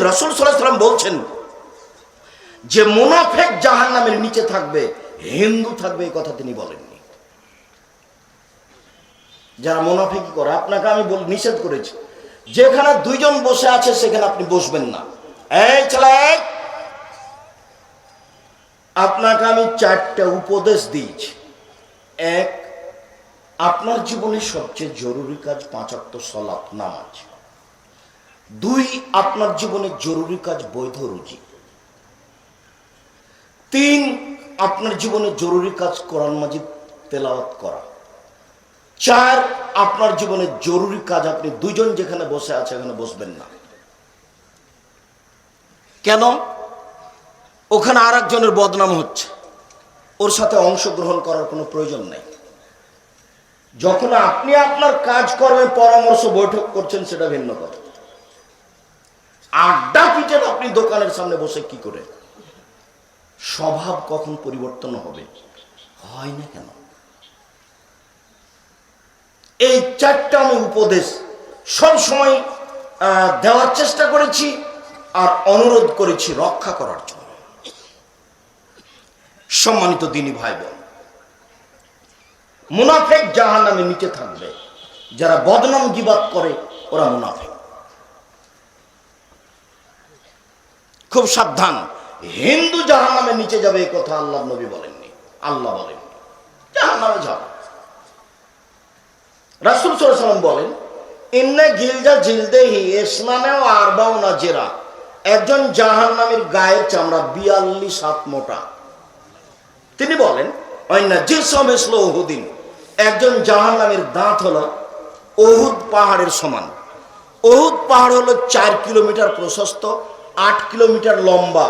রাসূল সাল্লাল্লাহু আলাইহি ওয়াসাল্লাম বলছেন যে মুনাফিক জাহান্নামের নিচে থাকবে, হিন্দু থাকবে, এই কথা তিনি বলেননি। যারা মুনাফিকি করে, আপনাকে আমি নিষেধ করেছি, যেখানে দুইজন বসে আছে সেখানে আপনি বসবেন না। এই ছেলে, আপনাকে আমি 4টা উপদেশ দিয়েছি। এক, আপনার জীবনে সবচেয়ে জরুরি কাজ 5 ওয়াক্ত সালাত নামাজ। 2, আপনার জীবনে জরুরি কাজ বৈধ রুজি। 3, আপনার জীবনে জরুরি কাজ কোরআন মাজিদ তেলাওয়াত করা। 4, আপনার জীবনে জরুরি কাজ আপনি দুইজন যেখানে বসে আছে এখানে বসবেন না। কেন? ওখানে আর একজনের বদনাম হচ্ছে, ওর সাথে অংশগ্রহণ করার কোনো প্রয়োজন নেই। যখন আপনি আপনার কাজ করবেন, পরামর্শ বৈঠক করছেন, সেটা ভিন্ন কথা। আড্ডা পিটেন আপনি দোকানের সামনে বসে কি করে? স্বভাব কখন পরিবর্তন হবে? হয় না কেন? এই 4টা আমি উপদেশ সব সময় দেওয়ার চেষ্টা করেছি আর অনুরোধ করেছি রক্ষা করার জন্য। সম্মানিত দিনী ভাই বোন, মুনাফিক জাহান্নামের নিচে থাকবে। যারা বদনাম গীবাত করে ওরা মুনাফিক। খুব সাবধান, হিন্দু জাহান্নামের নিচে যাবে এই কথা আল্লাহ নবী বলেননি, আল্লাহ বলেননি। জাহান্নামে যাবে। রাসূল সাল্লাল্লাহু আলাইহি ওয়াসাল্লাম বলেন, ইন্না গিলজা জিলদেহি ইসনানা ওয়া আরবাউনা জিরা। একজন জাহান্নামীর গায়ের চামড়া 42 হাত মোটা। তিনি বলেন, অন্না জিসম ইসলো উহুদিন। একজন জাহান্নামীর দাঁত হলো উহুদ পাহাড়ের সমান। উহুদ পাহাড় হলো 4 কিলোমিটার প্রশস্ত, 8 কিলোমিটার লম্বা।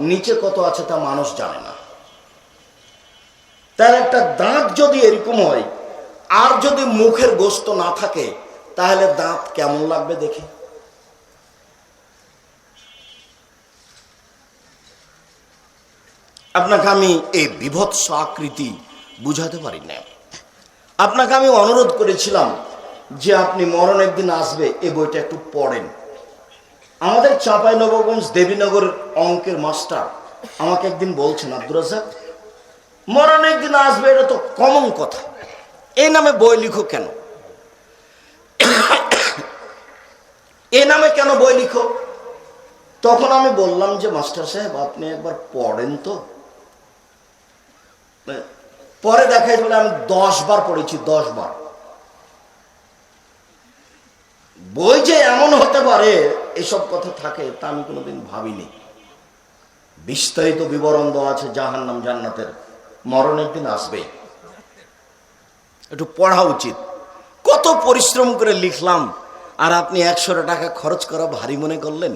নিচে কত আছে তা মানুষ জানে না। তার একটা দাঁত যদি এরকম হয় আর যদি মুখের গোস্ত না থাকে, তাহলে দাঁত কেমন লাগবে দেখে? আপনাকে আমি এই বিভৎস আকৃতি বুঝাতে পারি না। আপনাকে আমি অনুরোধ করেছিলাম যে আপনি মরণ একদিন আসবে, এই বইটা একটু পড়েন। আমাদের চাঁপাইনবাবগঞ্জ দেবীনগর অঙ্কের মাস্টার আমাকে একদিন বলছেন, আব্দুর রাজ্জাক, মরণ একদিন আসবে, এটা তো কমন কথা, এই নামে বই লিখো কেন? এই নামে কেন বই লিখো? তখন আমি বললাম যে মাস্টার সাহেব, আপনি একবার পড়েন তো। পরে দেখাই বলে আমি 10 বার পড়েছি, 10 বার। বই যে এমন হতে পারে এসব কথা থাকে তা আমি কোনোদিন ভাবিনি। বিস্তারিত বিবরণ দেওয়া আছে জাহান্নাম জান্নাতের, মরণ একদিন আসবে, একটু পড়া উচিত। কত পরিশ্রম করে লিখলাম আর আপনি 100 টাকা খরচ করা ভারী মনে করলেন।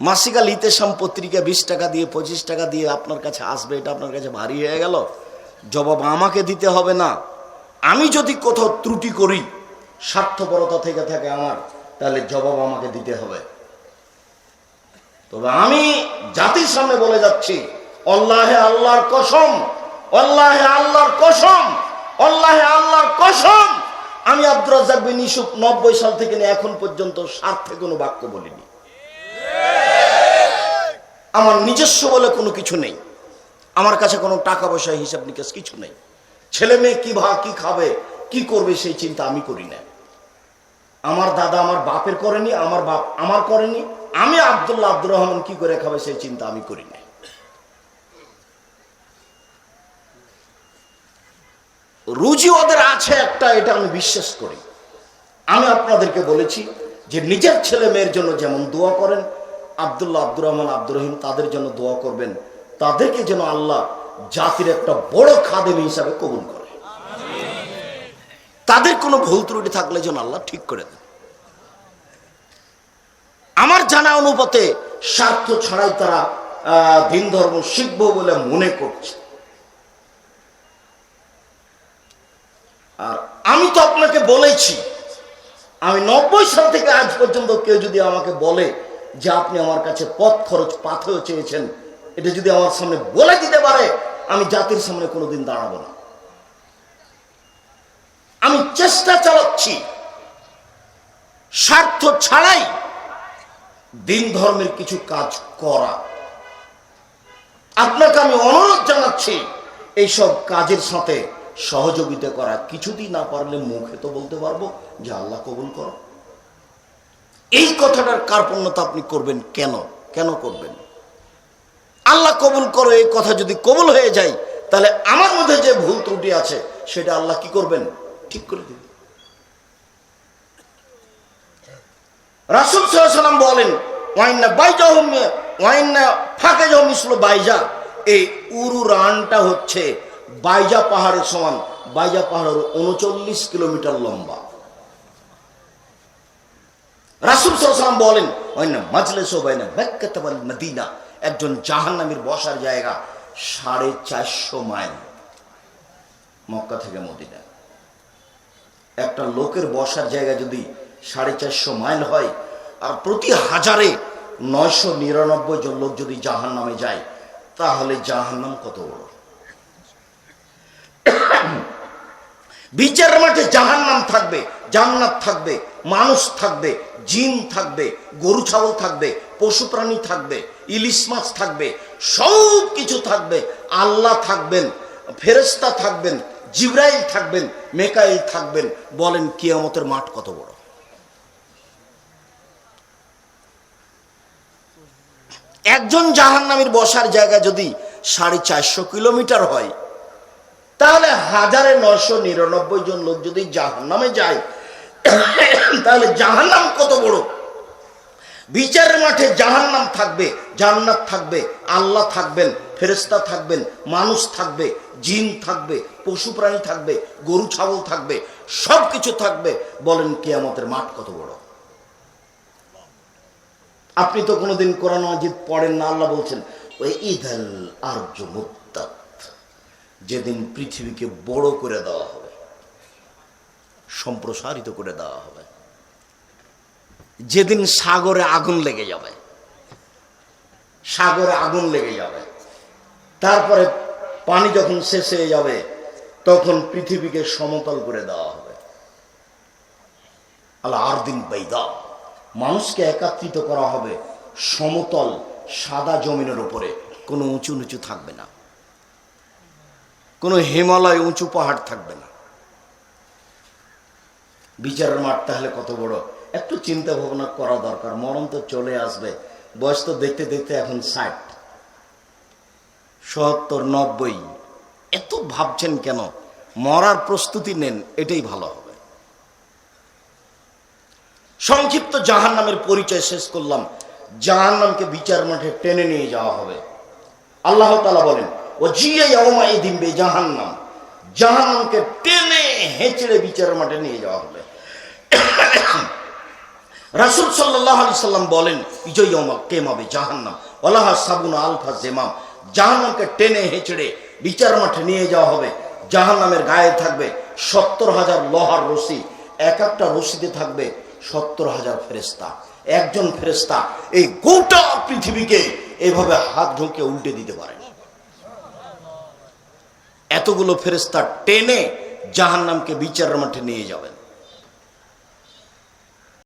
মাসিকা লিতেশাম পত্রিকা 20 টাকা দিয়ে 25 টাকা দিয়ে আপনার কাছে আসবে, এটা আপনার কাছে ভারী হয়ে গেল। জবাব আমাকে দিতে হবে না। আমি যদি কোথাও ত্রুটি করি, স্বার্থপরতা থেকে থাকে আমার, তাহলে জবাব আমাকে দিতে হবে। তবে আমি জাতির সামনে বলে যাচ্ছি, আল্লাহে আল্লাহর কসম, আল্লাহে আল্লাহর কসম, আল্লাহে আল্লাহর কসম, আমি আব্দুর রাজ্জাক বিন ইউসুফ 90 সাল থেকে নিয়ে এখন পর্যন্ত স্বার্থে কোনো বাক্য বলিনি। আমার নিজস্ব বলে কোনো কিছু নেই। আমার কাছে কোনো টাকা পয়সা হিসাব নিকাশ কিছু নেই। ছেলে মেয়ে কি খাবে, কি করবে সেই চিন্তা আমি করি না। আমার দাদা আমার বাপের করেনি, আমার বাপ আমার করেনি। আমি আব্দুল্লাহ আব্দুর রহমান কি করে খাবে সেই চিন্তা আমি করি না। রুজি ওদের আছে একটা, এটা আমি বিশ্বাস করি। আমি আপনাদেরকে বলেছি যে নিজের ছেলে মেয়ের জন্য যেমন দোয়া করেন, আব্দুল্লাহ আব্দুর রহমান আব্দুর রহিম তাদের জন্য দোয়া করবেন, তাদেরকে যেন আল্লাহ জাতির একটা বড় খাদেম হিসাবে কবুল করে। তাদের কোনো ভুল ত্রুটি থাকলে যেন আল্লাহ ঠিক করে দেন। আমার জানা অনুপাতে স্বার্থ ছাড়াই তারা দিন ধর্ম শিখবো বলে মনে করছে। আর আমি তো আপনাকে বলেছি, আমি 90 সাল থেকে আজ পর্যন্ত কেউ যদি আমাকে বলে যে আপনি আমার কাছে পথ খরচ পাথেয় চেয়েছেন, এটা যদি আমার সামনে বলে দিতে পারে, আমি জাতির সামনে কোনোদিন দাঁড়াবো না। আমি চেষ্টা চালাচ্ছি স্বার্থ ছাড়াই দিন ধর্মের কিছু কাজ করা। আপনাকে আমি অনুরোধ জানাচ্ছি এইসব কাজের সাথে সহযোগিতা করা। কিছুদিন না পারলে মুখে তো বলতে পারবো যে আল্লাহ কবুল করো। এই কথাটার কার্পণ্যতা আপনি করবেন কেন? কেন করবেন? আল্লাহ কবুল করো এই কথা যদি কবুল হয়ে যায়, তাহলে আমার মধ্যে যে ভুল ত্রুটি আছে সেটা আল্লাহ কি করবেন? ঠিক করে দিবেন। রাসূল সাল্লাল্লাহু আলাইহি ওয়াসাল্লাম বলেন, ওয়াইন্না বাইজাহুম ওয়াইন্না ফাকাজাহুম মিসলু বাইজা। এই উরুরানটা হচ্ছে বাইজা পাহাড়ের সমান। বাইজা পাহাড়ের 39 কিলোমিটার লম্বা। রাসূল সাল্লাল্লাহু আলাইহি ওয়াসাল্লাম বলেন, ওয়াইন্না মাজলিসু বাইনা মাক্কাহ ওয়াল মদিনা। একজন জাহান্নামীর বসার জায়গা 450 মাইল মক্কা থেকে মদিনা। একটা লোকের বসার জায়গা যদি 450 মাইল হয়, আর প্রতি হাজারে 999 জন লোক যদি জাহান্নামে যায়, তাহলে জাহান্নাম কত বড়! বিচারের মাঠে জাহান্নাম থাকবে, জান্নাত থাকবে, মানুষ থাকবে, জিন থাকবে, গরু ছাগল থাকবে, পশু প্রাণী থাকবে, ইলিশ মাছ থাকবে, সব কিছু থাকবে। আল্লাহ থাকবেন, ফেরেশতা থাকবেন, জিবরাইল থাকবেন, মেকাইল থাকবেন। বলেন কিয়ামতের মাঠ কত বড়! একজন জাহান্নামীর বসার জায়গা যদি 450 কিলোমিটার হয়, তাহলে 1999 জন লোক যদি জাহান্নামে যায়, তাহলে জাহান্নাম কত বড়! বিচারের মাঠে জাহান্নাম থাকবে, জান্নাত থাকবে, আল্লাহ থাকবেন, ফেরেশতা থাকবেন, মানুষ থাকবে, জিন থাকবে, পশু প্রাণী থাকবে, গরু ছাগল থাকবে, সবকিছু থাকবে। বলেন কিয়ামতের মাঠ কত বড়! আপনি তো কোনোদিন কোরআন মাজিদ পড়েন না। আল্লাহ বলছেন, ওই ইদাল আরজু মুদ্দাত, যেদিন পৃথিবীকে বড় করে দেওয়া হবে, সম্প্রসারিত করে দেওয়া হবে, যেদিন সাগরে আগুন লেগে যাবে, সাগরে আগুন লেগে যাবে, তারপরে পানি যখন শেষ হয়ে যাবে, তখন পৃথিবীকে সমতল করে দেওয়া হবে। আল্লাহ আরদিন বাইদা, মানুষকে একত্রিত করা হবে সমতল সাদা জমিনের উপরে। কোনো উঁচু নিচু থাকবে না, কোনো হিমালয় উঁচু পাহাড় থাকবে না। বিচারের মাঠ তাহলে কত বড়! একটু চিন্তা ভাবনা করা দরকার। মরণ তো চলে আসবে, বয়স তো দেখতে দেখতে এখন 60, 70, 90। এত ভাবছেন কেন? মরার প্রস্তুতি নেন, এটাই ভালো হবে। সংক্ষিপ্ত জাহান্নামের পরিচয় শেষ করলাম। জাহান্নামকে বিচার মাঠে টেনে নিয়ে যাওয়া হবে। আল্লাহ তাআলা বলেন, ও জিয়া ইয়াউমাইদিন বিজাহান্নাম, জাহান্নামকে টেনে হেঁচড়ে বিচার মাঠে নিয়ে যাওয়া হবে। রাসূল সাল্লাল্লাহু আলাইহি সাল্লাম বলেন, বিজয় ইয়াউমা কিয়ামা বিজাহান্নাম ওয়ালাহা সাবুনা আলফা জিমাম। জাহান্নামকে টেনে হেঁচড়ে বিচার মাঠে নিয়ে যাওয়া হবে। জাহান্নামের গায়ে থাকবে 70,000 লোহার রশি। এক একটা রশিতে থাকবে 70,000 ফেরেশতা। একজন ফেরেশতা এই গোটা পৃথিবীকে এইভাবে হাত ঢুকে উল্টে দিতে পারে। এতগুলো ফেরেশতা টেনে জাহান্নামকে বিচারের মাঠে নিয়ে যাবেন।